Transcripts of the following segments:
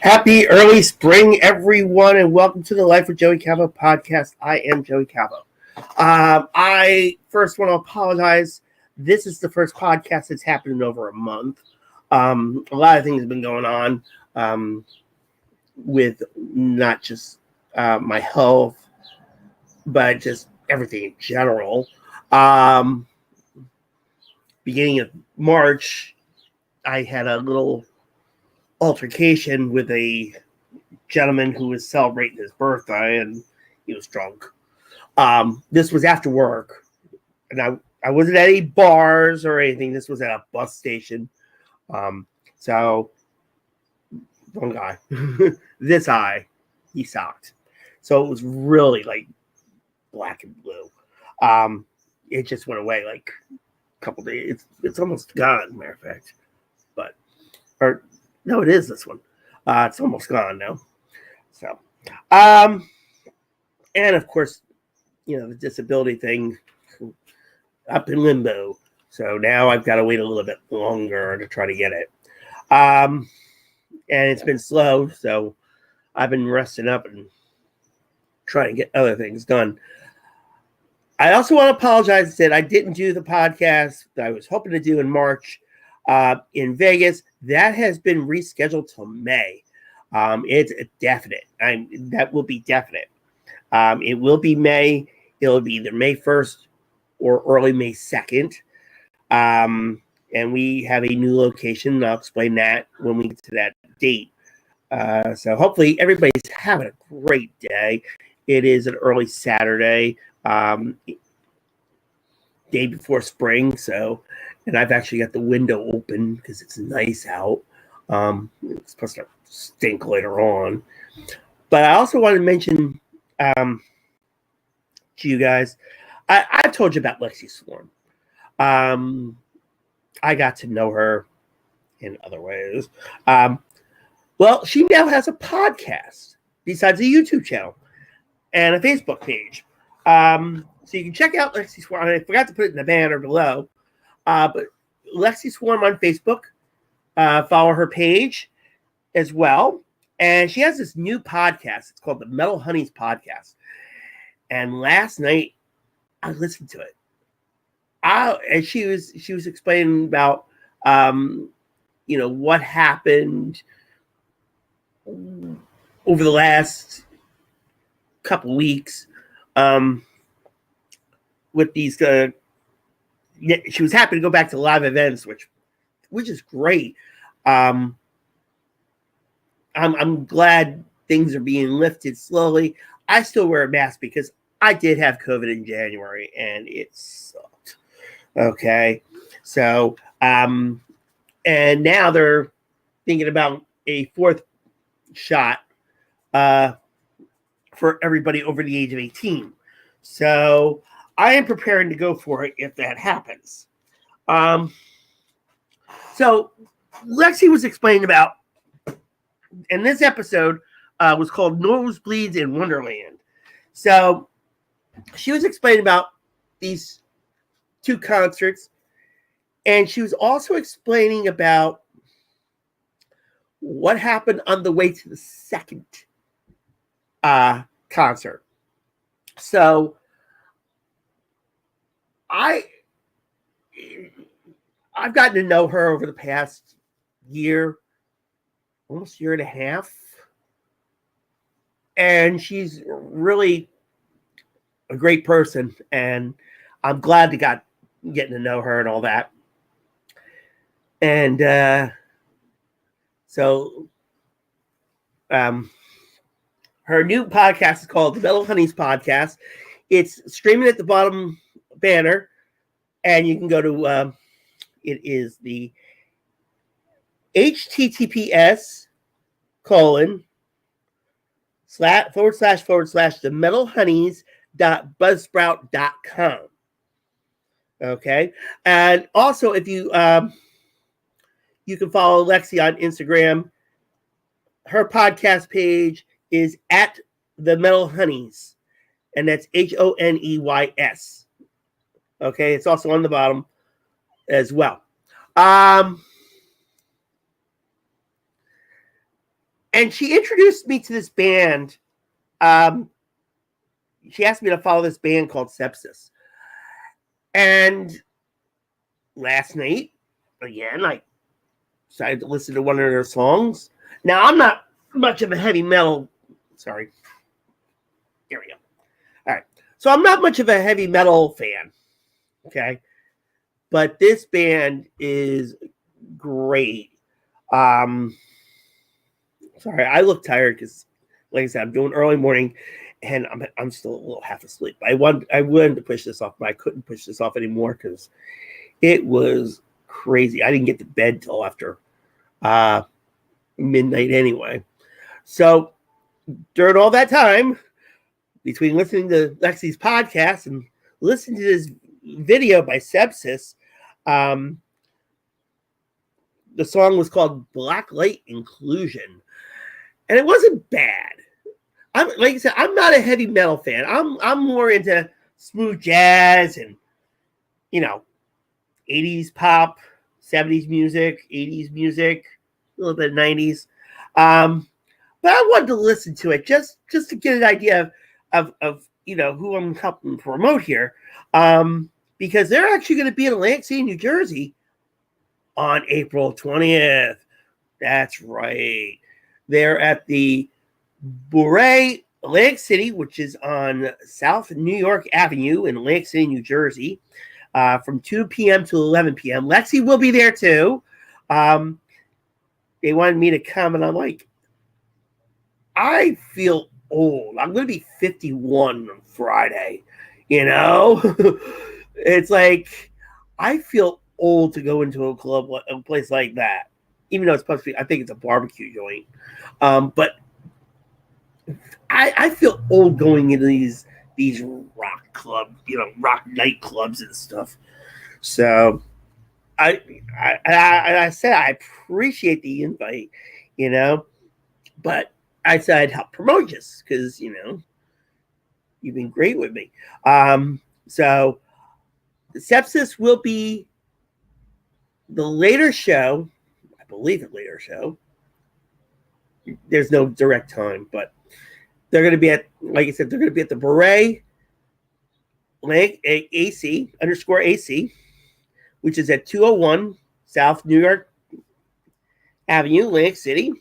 Happy early spring, everyone, and welcome to the Life with Joey Cavo podcast. I am Joey Cavo. I first want to apologize. This is the first podcast that's happened in over a month. A lot of things have been going on with not just my health, but just everything in general. Beginning of March, I had a little altercation with a gentleman who was celebrating his birthday, and he was drunk. This was after work, and I wasn't at any bars or anything. This was at a bus station. So one guy, this eye, he sucked. So it was really like black and blue. It just went away like a couple days. It's almost gone, matter of fact. Or no, it is this one. It's almost gone now. So, and of course, the disability thing up in limbo. So now I've got to wait a little bit longer to try to get it. And it's been slow, so I've been resting up and trying to get other things done. I also want to apologize that I didn't do the podcast that I was hoping to do in March in Vegas. That has been rescheduled till May. It's definite. That will be definite. It will be May. It'll be either May 1st or early May 2nd. And we have a new location. And I'll explain that when we get to that date. So hopefully everybody's having a great day. It is an early Saturday, day before spring. And I've actually got the window open because it's nice out. It's supposed to stink later on. But I also want to mention to you guys, I've told you about Lexi Swarm. I got to know her in other ways. Well, she now has a podcast besides a YouTube channel and a Facebook page. So you can check out Lexi Swarm. I forgot to put it in the banner below. But Lexi Swarm on Facebook, follow her page as well. And she has this new podcast. It's called the Metal Honeys Podcast. And last night I listened to it. And she was explaining about what happened over the last couple weeks with these. She was happy to go back to live events, which is great. I'm glad things are being lifted slowly. I still wear a mask because I did have COVID in January and it sucked. Okay. So, and now they're thinking about a fourth shot for everybody over the age of 18. So I am preparing to go for it if that happens. So Lexi was explaining about, and this episode was called Nosebleeds in Wonderland. So she was explaining about these two concerts, and she was also explaining about what happened on the way to the second concert. So I've gotten to know her over the past year, almost year and a half. And she's really a great person. And I'm glad to getting to know her and all that. And so her new podcast is called the Metal Honeys Podcast. It's streaming at the bottom banner, and you can go to it is the https / themetalhoneys.buzzsprout.com. Okay. And also, if you you can follow Lexi on Instagram. Her podcast page is at the Metal Honeys, and that's HONEYS. Okay, it's also on the bottom as well. And she introduced me to this band. She asked me to follow this band called Sepsiss. And last night, again, I decided to listen to one of their songs. Now, I'm not much of a heavy metal. Sorry. Here we go. All right. So I'm not much of a heavy metal fan. Okay. But this band is great. Sorry, I look tired because, like I said, I'm doing early morning, and I'm still a little half asleep. I wanted to push this off, but I couldn't push this off anymore because it was crazy. I didn't get to bed till after midnight anyway. So during all that time, between listening to Lexi's podcast and listening to this video by Sepsiss, the song was called Blacklight Inclusion. And it wasn't bad. Like I said, I'm not a heavy metal fan. I'm more into smooth jazz and, 80s pop, 70s music, 80s music, a little bit of 90s. But I wanted to listen to it just to get an idea of who I'm helping promote here. Because they're actually going to be in Atlantic City, New Jersey on April 20th. That's right. They're at the Bouret, Atlantic City, which is on South New York Avenue in Atlantic City, New Jersey, from 2 p.m. to 11 p.m. Lexi will be there too. They wanted me to come, and I'm like, I feel old. I'm going to be 51 on Friday, It's like, I feel old to go into a place like that, even though it's supposed to be, I think it's a barbecue joint. But I feel old going into these rock clubs, rock nightclubs and stuff. So I said I appreciate the invite, but I said I'd help promote this because you've been great with me. So Sepsiss will be the later show. I believe the later show. There's no direct time, but they're going to be at, like I said, they're going to be at the Beret AC _AC, which is at 201 South New York Avenue, Atlantic City.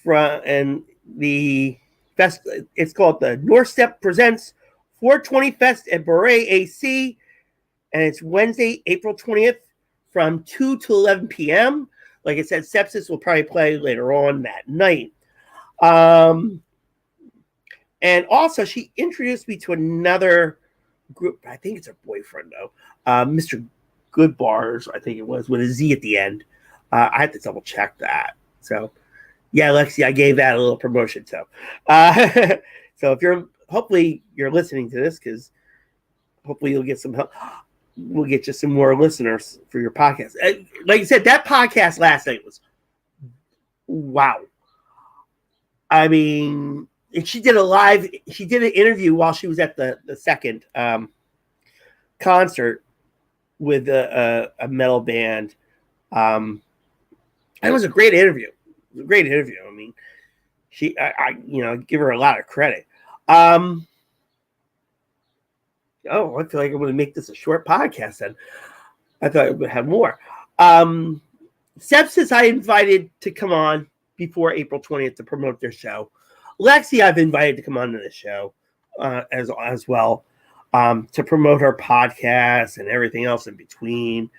And the fest, it's called the North Step Presents 420 Fest at Beret AC, and it's Wednesday, April 20th from 2 to 11 p.m. Like I said, Sepsiss will probably play later on that night. And also, she introduced me to another group. I think it's her boyfriend, though. Mr. Goodbars, I think it was, with a Z at the end. I had to double check that. So, yeah, Lexi, I gave that a little promotion. So, so if hopefully you're listening to this, because hopefully you'll get some help. We'll get you some more listeners for your podcast. Like I said, that podcast last night was wow. I mean, she did an interview while she was at the second concert with a metal band. And it was a great interview. It was a great interview. I mean, I give her a lot of credit. I feel like I'm going to make this a short podcast then. I thought I would have more. Sepsiss I invited to come on before April 20th to promote their show. Lexi I've invited to come on to the show as well to promote her podcast and everything else in between.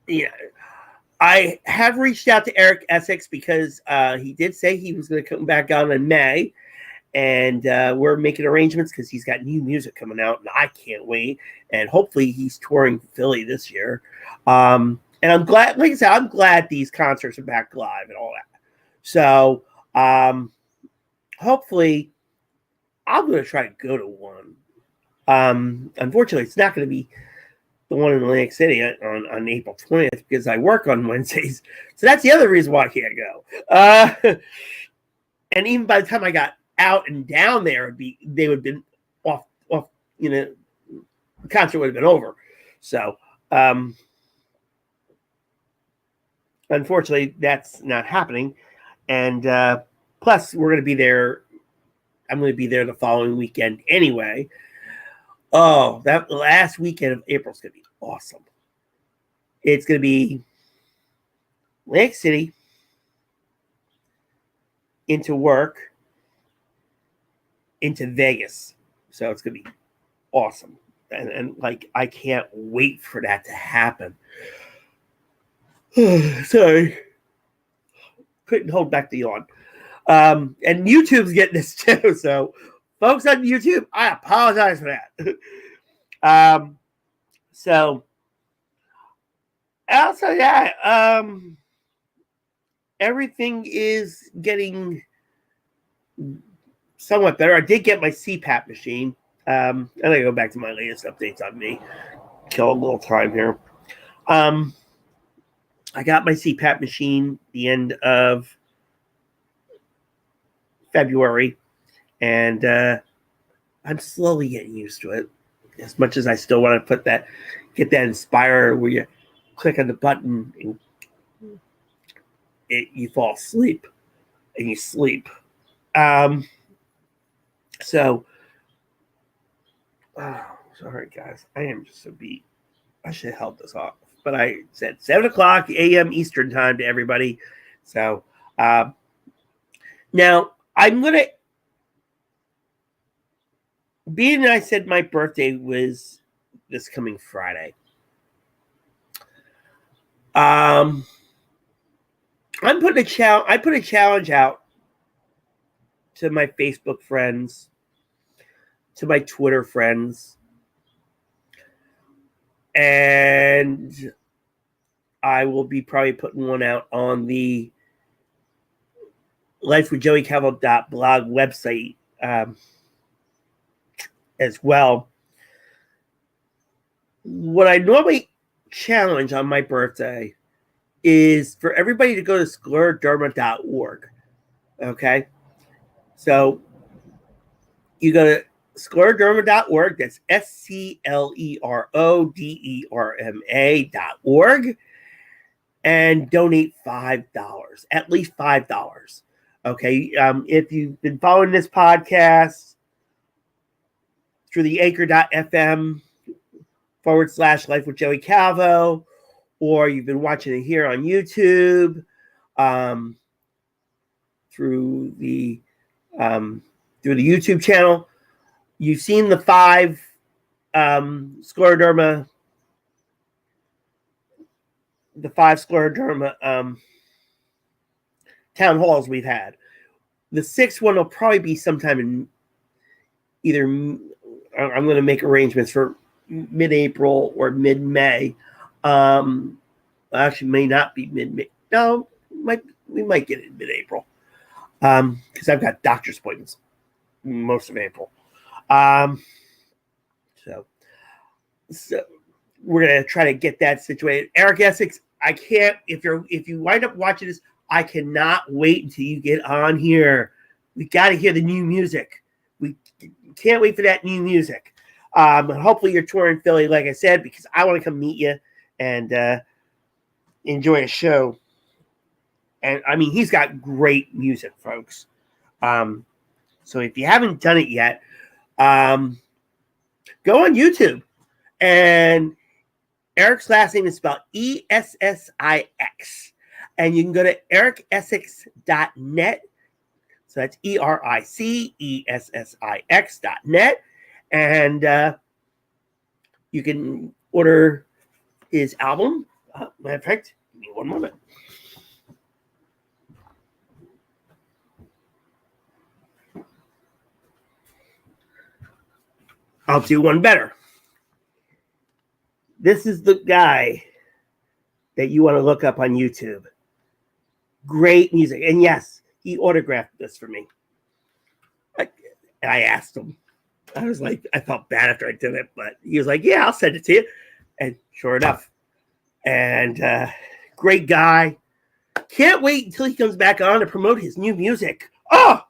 Yeah, I have reached out to Eric Essex because he did say he was going to come back on in May. And we're making arrangements because he's got new music coming out, and I can't wait. And hopefully he's touring Philly this year. And I'm glad, like I said, I'm glad these concerts are back live and all that. So hopefully I'm going to try to go to one. Unfortunately, it's not going to be the one in Atlantic City on April 20th because I work on Wednesdays. So that's the other reason why I can't go. And even by the time I got out and down there, they would have been off, the concert would have been over. So, unfortunately, that's not happening. And plus, we're going to be there. I'm going to be there the following weekend anyway. Oh, that last weekend of April is going to be awesome. It's going to be Lake City into work into Vegas. So it's going to be awesome. And like, I can't wait for that to happen. Sorry. Couldn't hold back the yawn. And YouTube's getting this too. So, folks on YouTube, I apologize for that. So, also, yeah, everything is getting somewhat better. I did get my CPAP machine. I'm going to go back to my latest updates on me. Kill a little time here. I got my CPAP machine the end of February, and I'm slowly getting used to it. As much as I still want to get that Inspire where you click on the button and you fall asleep and you sleep. So, sorry guys, I am just so beat. I should have held this off, but I said 7:00 a.m. Eastern time to everybody. So, now I'm gonna. Being I said my birthday was this coming Friday. I'm putting a challenge. I put a challenge out to my Facebook friends, to my Twitter friends, and I will be probably putting one out on the lifewithjoeycalvo.blog website as well. What I normally challenge on my birthday is for everybody to go to scleroderma.org. Okay? So you go to scleroderma.org. That's SCLERODERMA.org. And donate $5, at least $5. Okay? If you've been following this podcast through the anchor.fm /Life with Joey Calvo, or you've been watching it here on YouTube, through the YouTube channel, you've seen the 5 scleroderma, town halls we've had. The 6th one will probably be sometime in either, I'm going to make arrangements for mid-April or mid-May. Actually, may not be mid-May. No, we might get it in mid-April. Because I've got doctor's appointments most of April. So we're gonna try to get that situated. Eric Essex, I can't. If you wind up watching this, I cannot wait until you get on here. We got to hear the new music. We can't wait for that new music. Hopefully you're touring Philly, like I said, because I want to come meet you and enjoy a show. And I mean, he's got great music, folks. So if you haven't done it yet, go on YouTube. And Eric's last name is spelled Essix. And you can go to ericessex.net. So that's ERICESSIX.net. And you can order his album. Matter of fact, give me one moment. I'll do one better. This is the guy that you want to look up on YouTube. Great music. And yes, he autographed this for me. And I asked him. I was like, I felt bad after I did it, but he was like, yeah, I'll send it to you. And sure enough. And great guy. Can't wait until he comes back on to promote his new music. Oh,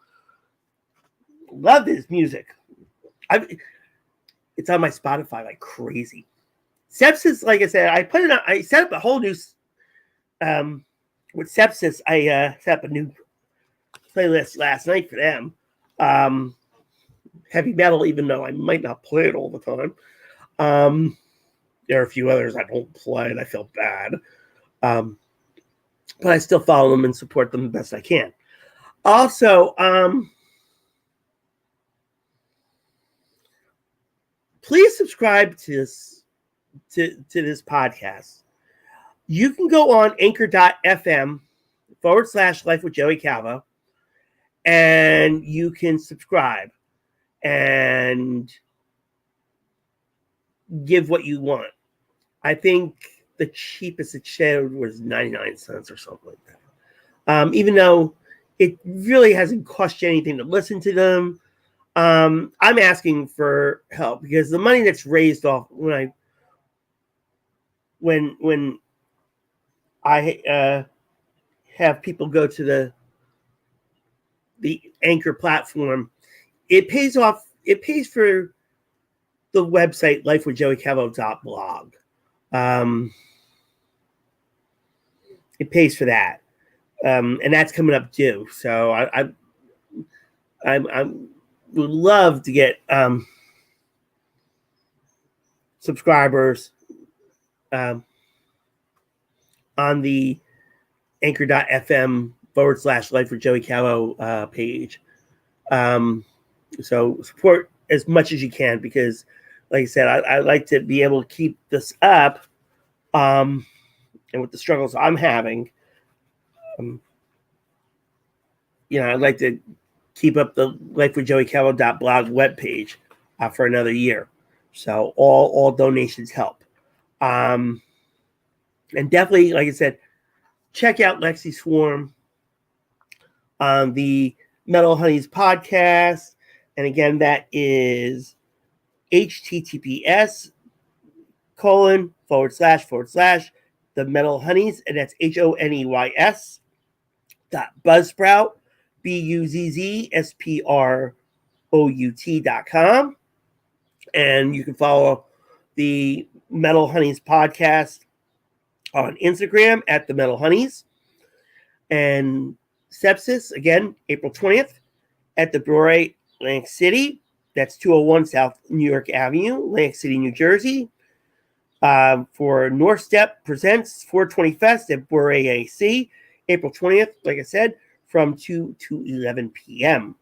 love his music. It's on my Spotify like crazy. Sepsiss, like I said, I set up a whole new with Sepsiss, I set up a new playlist last night for them. Heavy metal, even though I might not play it all the time. There are a few others I don't play, and I feel bad. But I still follow them and support them the best I can. Also, please subscribe to this podcast. You can go on anchor.fm/Life with Joey Calvo, and you can subscribe and give what you want. I think the cheapest it showed was 99 cents or something like that. Even though it really hasn't cost you anything to listen to them, I'm asking for help because the money that's raised off when I have people go to the Anchor platform, it pays off. It pays for the website lifewithjoeycavo.blog. It pays for that, and that's coming up due. So I would love to get subscribers on the anchor.fm/Life with Joey Calvo page. So support as much as you can because, like I said, I like to be able to keep this up. And with the struggles I'm having, I'd like to keep up the lifewithjoeycalvo.blog webpage for another year. So all donations help. And definitely, like I said, check out Lexi Swarm on the Metal Honeys podcast. And again, that is https:// the Metal Honeys, and that's HONEYS BUZZSPROUT.com. And you can follow the Metal Honeys podcast on Instagram at the Metal Honeys. And Sepsiss, again, April 20th at the Brewery, Atlantic City. That's 201 South New York Avenue, Atlantic City, New Jersey. For North Step Presents 420 Fest at Brewery AC, April 20th, like I said, from 2 to 11 p.m.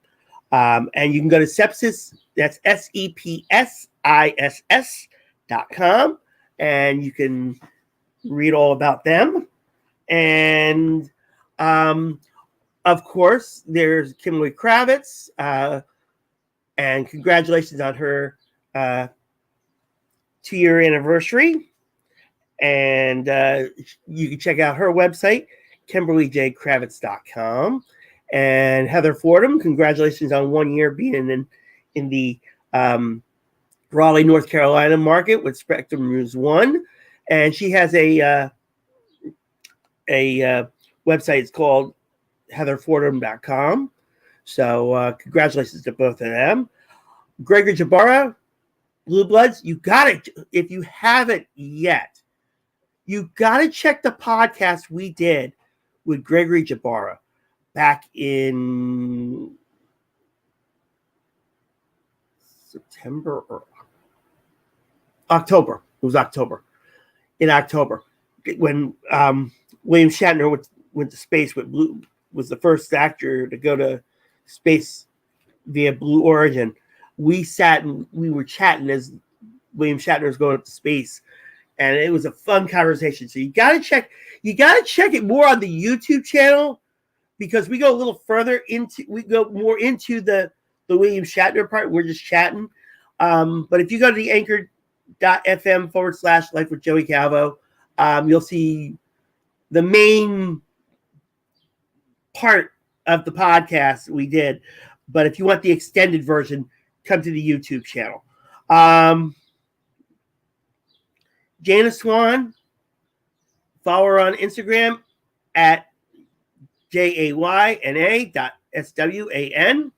And you can go to Sepsiss, that's SEPSISS.com, and you can read all about them. And of course, there's Kimberly Kravitz, and congratulations on her 2-year anniversary. And you can check out her website, KimberlyJKravitz.com. And Heather Fordham, congratulations on 1 year being in the Raleigh, North Carolina market with Spectrum News 1. And she has a website. It's called heatherfordham.com. So congratulations to both of them. Gregory Jabara, Blue Bloods, you got it. If you haven't yet, you got to check the podcast we did with Gregory Jabara back in September or October. It was October. In October, when William Shatner went to space with Blue, was the first actor to go to space via Blue Origin. We sat and we were chatting as William Shatner was going up to space, and it was a fun conversation. So you gotta check it more on the YouTube channel because we go a little further into more into the William Shatner part. We're just chatting. But if you go to the anchor.fm/Life with Joey Calvo, you'll see the main part of the podcast we did. But if you want the extended version, come to the YouTube channel. Jana Swan, follow her on Instagram at JAYNA.SWAN.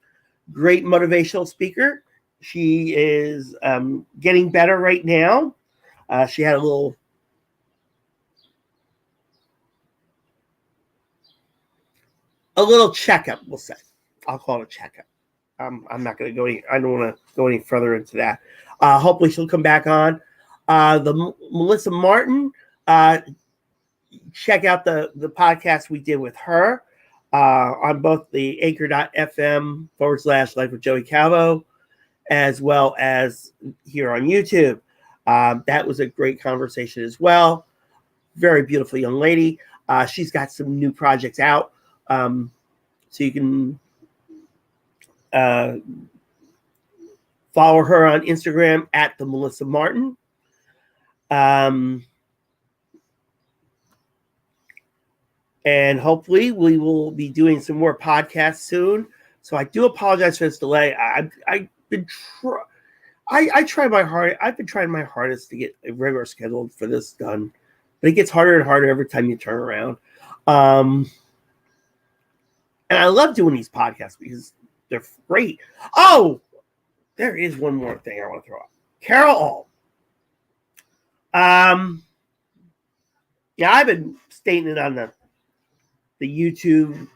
Great motivational speaker. She is getting better right now. She had a little a little checkup, we'll say. I'll call it a checkup. I'm not going to go any. I don't want to go any further into that. Hopefully, she'll come back on. Melissa Martin. Check out the podcast we did with her on both the anchor.fm/Life with Joey Calvo, as well as here on YouTube. That was a great conversation as well. Very beautiful young lady. She's got some new projects out. So you can follow her on Instagram at the Melissa Martin. And hopefully we will be doing some more podcasts soon. So I do apologize for this delay. I've been trying my hard. I've been trying my hardest to get a regular schedule for this done, but it gets harder and harder every time you turn around. And I love doing these podcasts because they're great. Oh, there is one more thing I want to throw out. Carol All. Yeah, I've been stating it on the YouTube,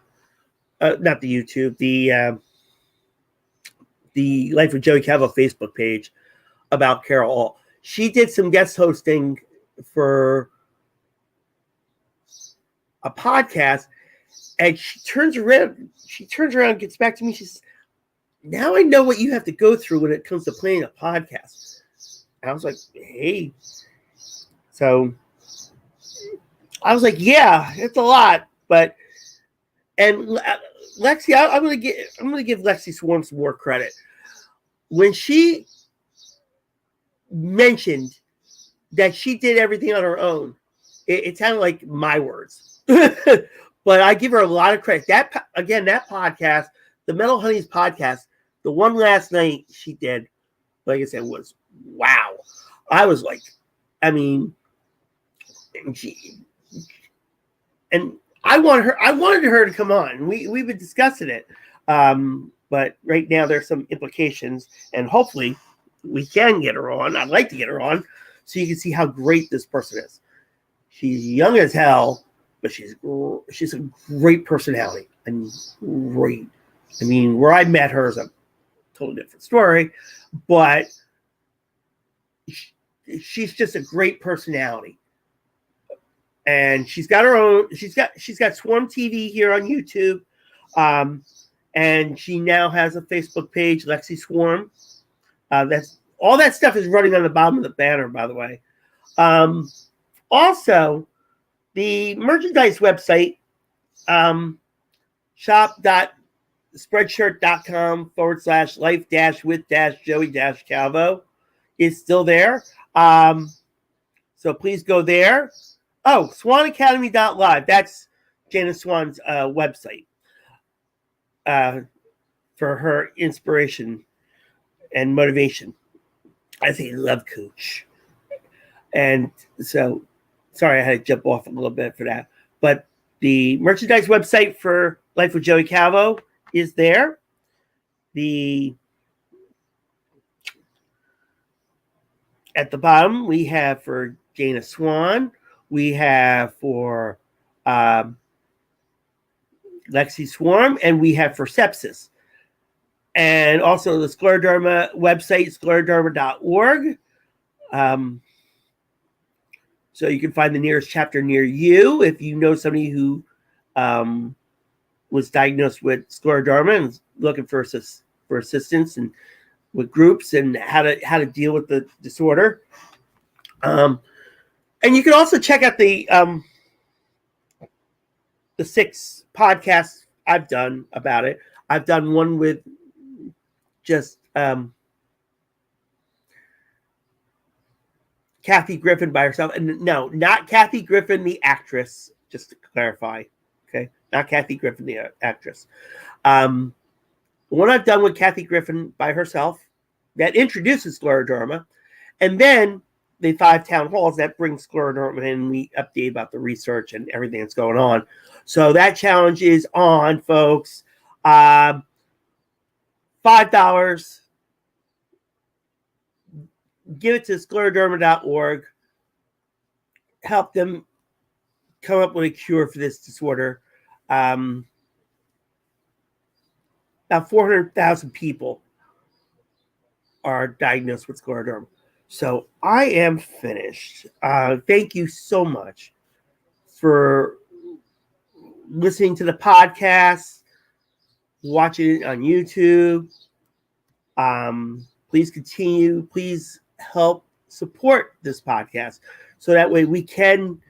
not the YouTube, the Life with Joey Calvo Facebook page about Carol All. She did some guest hosting for a podcast, and she turns around and gets back to me. She says, now I know what you have to go through when it comes to playing a podcast. And I was like, hey. So I was like, yeah, it's a lot. But Lexi, I'm gonna give Lexi Swarm some more credit. When she mentioned that she did everything on her own, it sounded like my words. But I give her a lot of credit. That podcast, the Metal Honeys podcast, the one last night she did, like I said, was wow. I was like, I mean, and I wanted her to come on. We've been discussing it, but right now there's some implications, and hopefully we can get her on. I'd like to get her on so you can see how great this person is. She's young as hell, but she's a great personality. I mean, great. I mean, where I met her is a totally different story, but she's just a great personality. And she's got her own. She's got Swarm TV here on YouTube, and she now has a Facebook page, Lexi Swarm. That's all that stuff is running on the bottom of the banner, by the way. Also, the merchandise website, shop.spreadshirt.com/life-with-joey-calvo is still there. So please go there. Oh, SwanAcademy.live. That's Jana Swan's website for her inspiration and motivation as a love coach. And so, sorry, I had to jump off a little bit for that. But the merchandise website for Life with Joey Calvo is there. At the bottom, we have for Jana Swan. We have for Lexi Swarm, and we have for Sepsiss. And also the scleroderma website, scleroderma.org. So you can find the nearest chapter near you if you know somebody who was diagnosed with scleroderma and is looking for assistance and with groups and how to deal with the disorder. And you can also check out the 6 podcasts I've done about it. I've done one with just Kathy Griffin by herself. And no, not Kathy Griffin, the actress, just to clarify. Okay. Not Kathy Griffin, the actress. The one I've done with Kathy Griffin by herself that introduces scleroderma. And then the 5 town halls that bring scleroderma in, and we update about the research and everything that's going on. So that challenge is on, folks. $5. Give it to scleroderma.org. Help them come up with a cure for this disorder. about 400,000 people are diagnosed with scleroderma. So I am finished. Thank you so much for listening to the podcast, watching it on YouTube. Please continue. Please help support this podcast so that way we can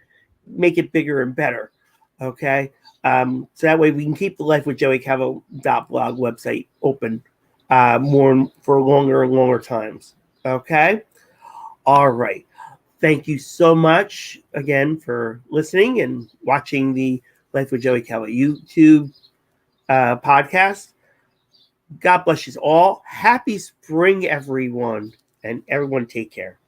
make it bigger and better. Okay. So that way we can keep the Life with Joey Cavo .blog website open more for longer and longer times. Okay. All right. Thank you so much again for listening and watching the Life with Joey Cavo YouTube podcast. God bless you all. Happy spring, everyone, and everyone take care.